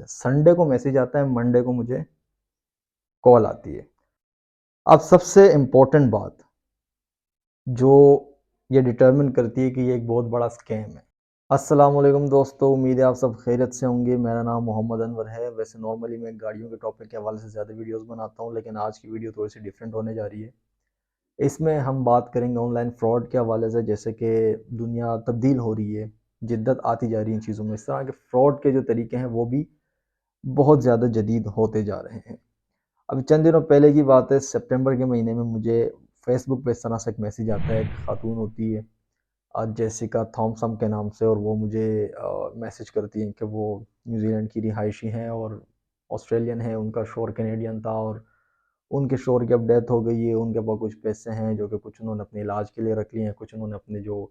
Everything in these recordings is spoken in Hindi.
संडे को मैसेज आता है, मंडे को मुझे कॉल आती है। अब सबसे इम्पोर्टेंट बात जो ये डिटरमिन करती है कि ये एक बहुत बड़ा स्कैम है। अस्सलाम वालेकुम दोस्तों, उम्मीद है आप सब खैरियत से होंगे। मेरा नाम मोहम्मद अनवर है। वैसे नॉर्मली मैं गाड़ियों के टॉपिक के हवाले से ज़्यादा वीडियोस बनाता हूँ, लेकिन आज की वीडियो थोड़ी सी डिफरेंट होने जा रही है। इसमें हम बात करेंगे ऑनलाइन फ्रॉड के हवाले से, जैसे कि दुनिया तब्दील हो रही है, जिद्दत आती जा रही है इन चीज़ों में। इस तरह के फ्रॉड के जो तरीके हैं वो भी बहुत ज़्यादा जदीद होते जा रहे हैं। अभी चंद दिनों पहले की बात है, सितंबर के महीने में मुझे फेसबुक पे इस तरह से एक मैसेज आता है। एक खातून होती है जेसिका थॉमसन के नाम से, और वो मुझे मैसेज करती हैं कि वो न्यूजीलैंड की रिहायशी हैं और ऑस्ट्रेलियन है। उनका शोहर कैनेडियन था और उनके शोहर की अब डेथ हो गई है। उनके पास कुछ पैसे हैं जो कि कुछ उन्होंने अपने इलाज के लिए रख लिए हैं, कुछ उन्होंने अपने जो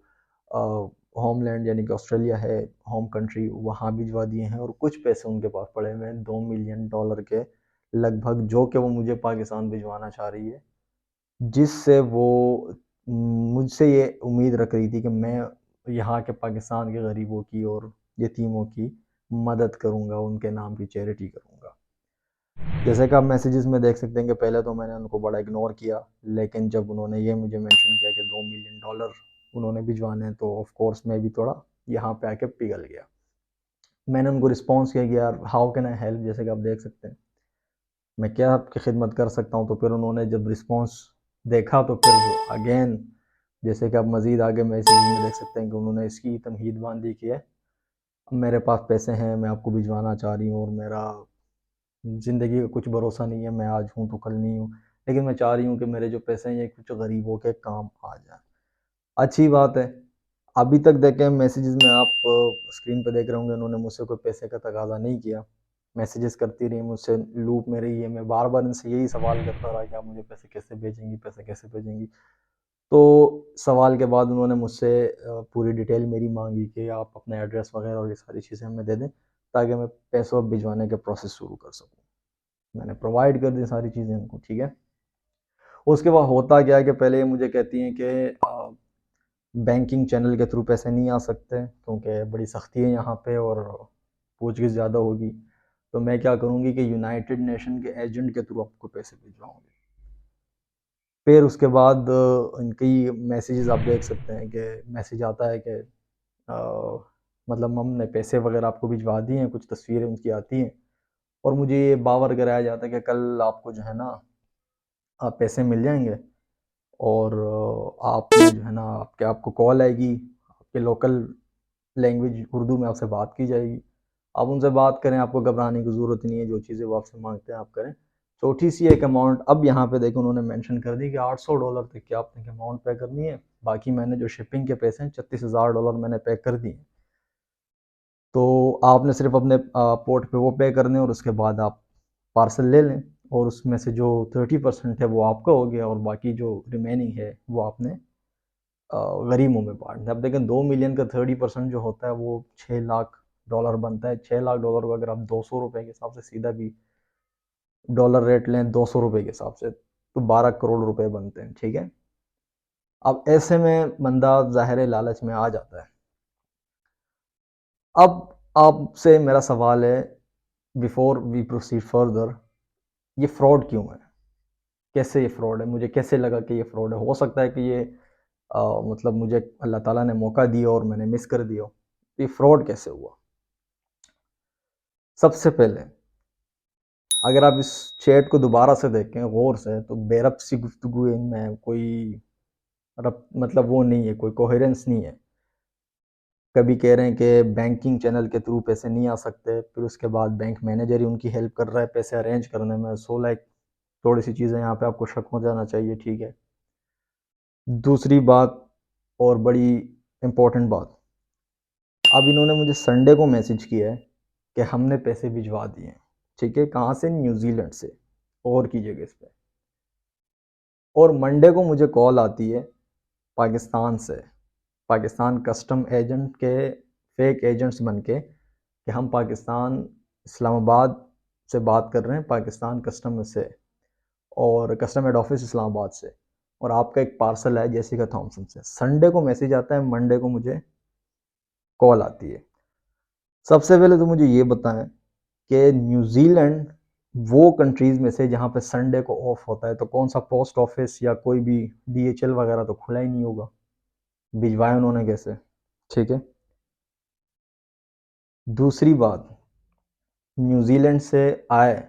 होमलैंड यानी कि ऑस्ट्रेलिया है, होम कंट्री, वहाँ भिजवा दिए हैं। और कुछ पैसे उनके पास पड़े हुए हैं $2 मिलियन के लगभग, जो कि वो मुझे पाकिस्तान भिजवाना चाह रही है, जिससे वो मुझसे ये उम्मीद रख रही थी कि मैं यहाँ के पाकिस्तान के गरीबों की और यतीमों की मदद करूँगा, उनके नाम की चैरिटी करूँगा। जैसे कि आप मैसेजेस में देख सकते हैं कि पहले तो मैंने उनको बड़ा इग्नोर किया, लेकिन जब उन्होंने ये मुझे मेंशन किया कि $2 मिलियन उन्होंने भिजवाने हैं, तो ऑफ कोर्स मैं भी थोड़ा यहाँ पे आके पिघल गया। मैंने उनको रिस्पॉन्स किया कि यार हाउ कैन आई हेल्प, जैसे कि आप देख सकते हैं मैं क्या आपकी खिदमत कर सकता हूँ। तो फिर उन्होंने जब रिस्पॉन्स देखा तो फिर अगेन, जैसे कि आप मज़ीद आगे मैसेज में देख सकते हैं कि उन्होंने इसकी तमहीद बांधी की है, मेरे पास पैसे हैं, मैं आपको भिजवाना चाह रही हूँ और मेरा ज़िंदगी का कुछ भरोसा नहीं है, मैं आज हूँ तो कल नहीं हूँ, लेकिन मैं चाह रही हूँ कि मेरे जो पैसे हैं ये कुछ गरीबों के काम आ जाएँ। अच्छी बात है। अभी तक देखें मैसेजेस में आप स्क्रीन पे देख रहे होंगे, उन्होंने मुझसे कोई पैसे का तकाज़ा नहीं किया। मैसेजेस करती रही, मुझसे लूप में रही है। मैं बार-बार इनसे यही सवाल करता रहा कि आप मुझे पैसे कैसे भेजेंगी, पैसे कैसे भेजेंगी? तो सवाल के बाद उन्होंने मुझसे पूरी डिटेल मेरी माँगी कि आप अपना एड्रेस वग़ैरह और ये सारी चीज़ें हमें दे दें, ताकि मैं पैसों भिजवाने का प्रोसेस शुरू कर सकूँ। मैंने प्रोवाइड कर दी सारी चीज़ें उनको, ठीक है। उसके बाद होता क्या है कि पहले ये मुझे कहती हैं कि बैंकिंग चैनल के थ्रू पैसे नहीं आ सकते, क्योंकि बड़ी सख्ती है यहाँ पे और पूछगिछ ज़्यादा होगी। तो मैं क्या करूँगी कि यूनाइटेड नेशन के एजेंट के थ्रू आपको पैसे भिजवाऊँगी। फिर उसके बाद इनकी मैसेजेस आप देख सकते हैं कि मैसेज आता है कि मतलब हमने पैसे वगैरह आपको भिजवा दिए हैं, कुछ तस्वीरें उनकी आती हैं और मुझे ये बावर कराया जाता है कि कल आपको जो है ना पैसे मिल जाएंगे और आपने जो है ना आपको कॉल आएगी, आपके लोकल लैंग्वेज उर्दू में आपसे बात की जाएगी। आप उनसे बात करें, आपको घबराने की ज़रूरत नहीं है, जो चीज़ें वो आपसे मांगते हैं आप करें। छोटी सी एक अमाउंट, अब यहाँ पे देखो उन्होंने मेंशन कर दी कि $800 तक की आपने अमाउंट पे करनी है। बाकी मैंने जो शिपिंग के पैसे हैं $36,000 मैंने पे कर दिए। तो आपने सिर्फ अपने पोर्ट पे वो पे करने और उसके बाद आप पार्सल ले लें, और उसमें से जो 30% है वो आपका हो गया और बाकी जो रिमेनिंग है वो आपने गरीबों में बांटना है। अब देखें 2 मिलियन का 30% जो होता है वो $6 लाख बनता है। $6 लाख को अगर आप $200 के हिसाब से सीधा भी डॉलर रेट लें, $200 के हिसाब से, तो 12 करोड़ रुपए बनते हैं, ठीक है। अब ऐसे में बंदा ज़ाहिर लालच में आ जाता है। अब आपसे मेरा सवाल है, बिफोर वी प्रोसीड फर्दर, ये फ्रॉड क्यों है? कैसे ये फ्रॉड है? मुझे कैसे लगा कि ये फ्रॉड है? हो सकता है कि ये मतलब मुझे अल्लाह ताला ने मौका दिया और मैंने मिस कर दिया हो। ये फ्रॉड कैसे हुआ? सबसे पहले अगर आप इस चैट को दोबारा से देखें गौर से, तो बेरब सी गुफ्तगू है इनमें, कोई मतलब वो नहीं है, कोई कोहेरेंस नहीं है। कभी कह रहे हैं कि बैंकिंग चैनल के थ्रू पैसे नहीं आ सकते, फिर उसके बाद बैंक मैनेजर ही उनकी हेल्प कर रहा है पैसे अरेंज करने में। लाइक थोड़ी सी चीज़ें यहाँ पे आपको शक हो जाना चाहिए, ठीक है। दूसरी बात और बड़ी इम्पोर्टेंट बात, अब इन्होंने मुझे संडे को मैसेज किया है कि हमने पैसे भिजवा दिए हैं, ठीक है। कहाँ से? न्यूजीलैंड से, और की जगह पे। और मंडे को मुझे कॉल आती है पाकिस्तान से, पाकिस्तान कस्टम एजेंट के फेक एजेंट्स बन के, कि हम पाकिस्तान इस्लामाबाद से बात कर रहे हैं, पाकिस्तान कस्टम से और कस्टम हेड ऑफिस इस्लामाबाद से, और आपका एक पार्सल है जेसिका थॉमसन से। संडे को मैसेज आता है, मंडे को मुझे कॉल आती है। सबसे पहले तो मुझे ये बताएं कि न्यूजीलैंड वो कंट्रीज़ में से जहाँ पे संडे को ऑफ होता है, तो कौन सा पोस्ट ऑफिस या कोई भी डीएचएल वगैरह तो खुला ही नहीं होगा। भिजवाया उन्होंने कैसे? ठीक है। दूसरी बात, न्यूजीलैंड से आए,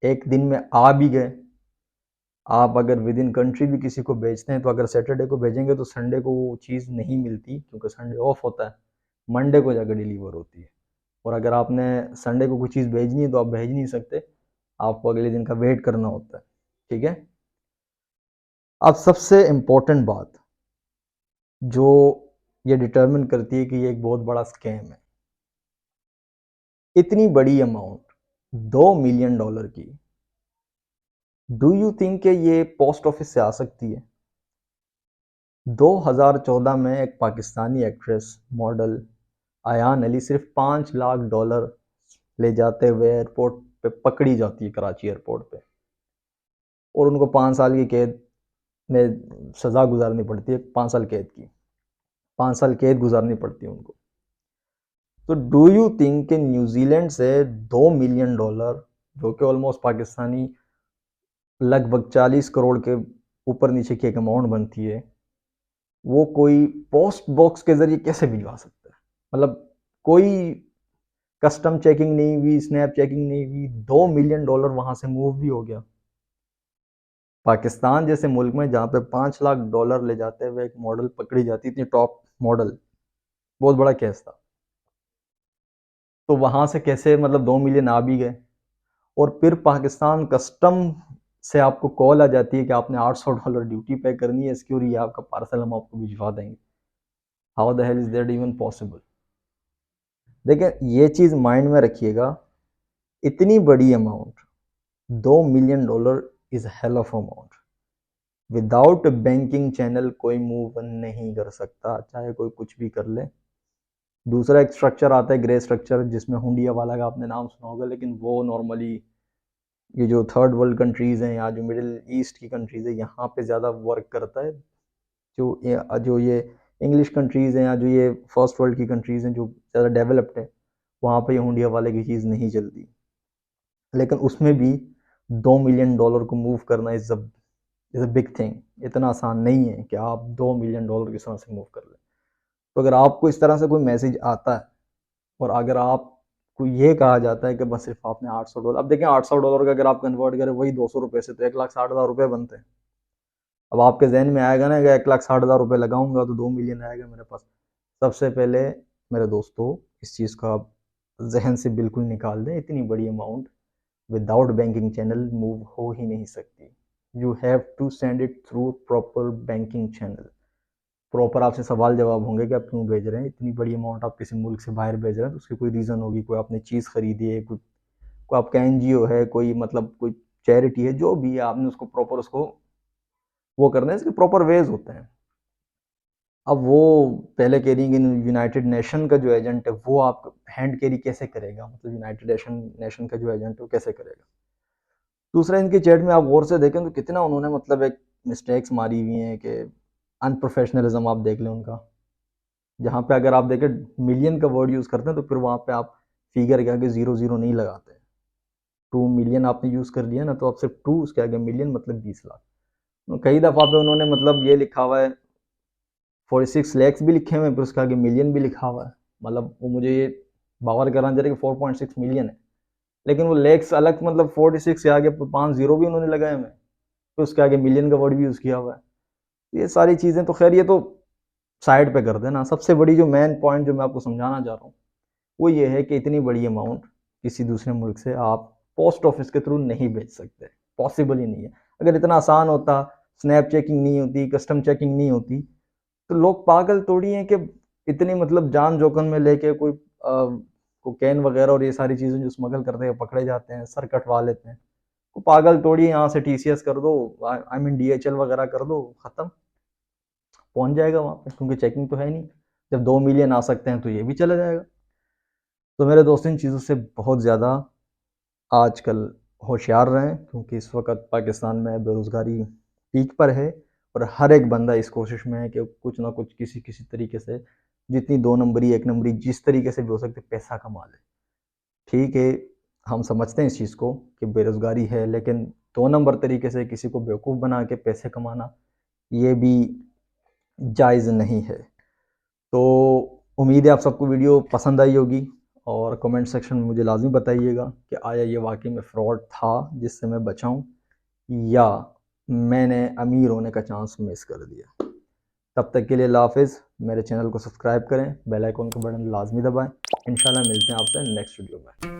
एक दिन में आ भी गए, आप अगर विद इन कंट्री भी किसी को भेजते हैं तो अगर सैटरडे को भेजेंगे तो संडे को वो चीज़ नहीं मिलती, क्योंकि संडे ऑफ होता है, मंडे को जाकर डिलीवर होती है। और अगर आपने संडे को कोई चीज़ भेजनी है तो आप भेज नहीं सकते, आपको अगले दिन का वेट करना होता है। ठीक है। अब सबसे इम्पोर्टेंट बात जो ये डिटर्मिन करती है कि ये एक बहुत बड़ा स्कैम है, इतनी बड़ी अमाउंट $2 मिलियन की, डू यू थिंक कि ये पोस्ट ऑफिस से आ सकती है? 2014 में एक पाकिस्तानी एक्ट्रेस मॉडल अयान अली सिर्फ $5 लाख ले जाते हुए एयरपोर्ट पे पकड़ी जाती है, कराची एयरपोर्ट पे, और उनको 5 साल की कैद में सज़ा गुजारनी पड़ती है, 5 साल कैद की, 5 साल कैद गुजारनी पड़ती है उनको। तो डू यू थिंक कि न्यूजीलैंड से $2 मिलियन, जो कि ऑलमोस्ट पाकिस्तानी लगभग 40 करोड़ के ऊपर नीचे की एक अमाउंट बनती है, वो कोई पोस्ट बॉक्स के जरिए कैसे भिजवा सकता है? मतलब कोई कस्टम चेकिंग नहीं हुई, स्नैप चेकिंग नहीं हुई, $2 मिलियन वहां से मूव भी हो गया। पाकिस्तान जैसे मुल्क में जहाँ पे $5 लाख ले जाते हुए एक मॉडल पकड़ी जाती, इतनी टॉप मॉडल, बहुत बड़ा केस था, तो वहां से कैसे मतलब 2 मिलियन आ भी गए? और फिर पाकिस्तान कस्टम से आपको कॉल आ जाती है कि आपने $800 ड्यूटी पे करनी है इसकी, और ये आपका पार्सल हम आपको भिजवा देंगे। How the hell is that even possible? देखिए, ये चीज माइंड में रखिएगा, इतनी बड़ी amount $2 million is hell of amount. Without banking channel कोई मूव नहीं कर सकता, चाहे कोई कुछ भी कर ले। दूसरा एक स्ट्रक्चर आता है, ग्रे स्ट्रक्चर, जिसमें हुंडिया वाला का आपने नाम सुना होगा, लेकिन वो नॉर्मली ये जो थर्ड वर्ल्ड कंट्रीज़ हैं या जो मिडिल ईस्ट की कंट्रीज़ है, यहाँ पे ज़्यादा वर्क करता है। जो ये इंग्लिश कंट्रीज़ हैं या जो ये फर्स्ट वर्ल्ड की कंट्रीज़ हैं जो ज़्यादा डेवलप्ड है, वहाँ पे ये हुंडिया वाले की चीज़ नहीं चलती। लेकिन उसमें भी $2 मिलियन को मूव करना इज़ अ बिग थिंग। इतना आसान नहीं है कि आप $2 मिलियन किस तरह से मूव कर लें। तो अगर आपको इस तरह से कोई मैसेज आता है और अगर आपको ये कहा जाता है कि बस सिर्फ आपने $800, अब देखें $800 का अगर आप कन्वर्ट करें वही ₹200 से, तो $1,60,000 बनते हैं। अब आपके जहन में आएगा ना कि $1,60,000 लगाऊंगा तो 2 मिलियन आएगा मेरे पास। सबसे पहले मेरे दोस्तों, इस चीज़ को आप जहन से बिल्कुल निकाल दें, इतनी बड़ी amount without banking channel move हो ही नहीं सकती। You have to send it through proper banking channel. Proper आपसे सवाल जवाब होंगे कि आप क्यों भेज रहे हैं, इतनी बड़ी अमाउंट आप किसी मुल्क से बाहर भेज रहे हैं तो उसकी कोई रीज़न होगी, कोई आपने चीज़ खरीदी है, कोई आपका एनजीओ है, कोई मतलब कोई चैरिटी है, जो भी है, आपने उसको प्रॉपर उसको वो करना है, इसके प्रॉपर वेज होते हैं। अब वो पहले कह रही कि यूनाइटेड नेशन का जो एजेंट है वो आप हैंड कैरी कैसे करेगा, मतलब यूनाइटेड नेशन का जो एजेंट है वो कैसे करेगा? दूसरा, इनके चैट में आप गौर से देखें तो कितना उन्होंने मतलब एक मिस्टेक्स मारी हुई हैं कि अनप्रोफेशनलिज्म आप देख लें उनका। जहाँ पे अगर आप देखें मिलियन का वर्ड यूज़ करते हैं तो फिर वहाँ पे आप फिगर के आगे 00 नहीं लगाते। 2 मिलियन आपने यूज़ कर लिया ना, तो आप सिर्फ 2 उसके आगे मिलियन मतलब 20 लाख। तो कई दफ़ा पे उन्होंने मतलब ये लिखा हुआ है 46 लैक्स भी लिखे हुए हैं, फिर उसके आगे मिलियन भी लिखा हुआ है। मतलब वो मुझे ये बावर कराना चाहिए कि 4.6 मिलियन है, लेकिन वो लैक्स अलग, मतलब 46 के आगे 5 जीरो भी उन्होंने लगाए हुए हैं, फिर उसके आगे मिलियन का वर्ड भी यूज़ किया हुआ है। ये सारी चीज़ें तो खैर ये तो साइड पे कर देना। सबसे बड़ी जो मेन पॉइंट जो मैं आपको समझाना चाह रहा हूँ वो ये है कि इतनी बड़ी अमाउंट किसी दूसरे मुल्क से आप पोस्ट ऑफिस के थ्रू नहीं भेज सकते, पॉसिबल ही नहीं है। अगर इतना आसान होता, स्नैप चेकिंग नहीं होती, कस्टम चेकिंग नहीं होती, तो लोग पागल थोड़ी हैं कि इतनी मतलब जान जोखिम में लेके कोई कोकेन वगैरह और ये सारी चीज़ें जो स्मगल करते हैं पकड़े जाते हैं, सर कटवा लेते हैं। वो पागल थोड़ी है, यहाँ से टीसीएस कर दो, आई मीन डीएचएल वगैरह कर दो, खत्म, पहुंच जाएगा वहां पे, क्योंकि चेकिंग तो है नहीं। जब 2 मिलियन आ सकते हैं तो ये भी चला जाएगा। तो मेरे दोस्त, इन चीज़ों से बहुत ज़्यादा आजकल होशियार रहें, क्योंकि इस वक्त पाकिस्तान में बेरोज़गारी पीक पर है और हर एक बंदा इस कोशिश में है कि कुछ ना कुछ किसी किसी तरीके से, जितनी 2 नंबरी 1 नंबरी जिस तरीके से भी हो सकते पैसा कमा ले। ठीक है, हम समझते हैं इस चीज़ को कि बेरोज़गारी है, लेकिन 2 नंबर तरीके से किसी को बेवकूफ़ बना के पैसे कमाना, ये भी जायज़ नहीं है। तो उम्मीद है आप सबको वीडियो पसंद आई होगी और कमेंट सेक्शन में मुझे लाज़मी बताइएगा कि आया ये वाक़ई में फ्रॉड था जिससे मैं बचा हूँ, या मैंने अमीर होने का चांस मिस कर दिया। तब तक के लिए अल्लाह हाफ़िज़। मेरे चैनल को सब्सक्राइब करें, बेल आइकन का बटन लाज़मी दबाएँ। इंशाल्लाह मिलते हैं आपसे नेक्स्ट वीडियो में।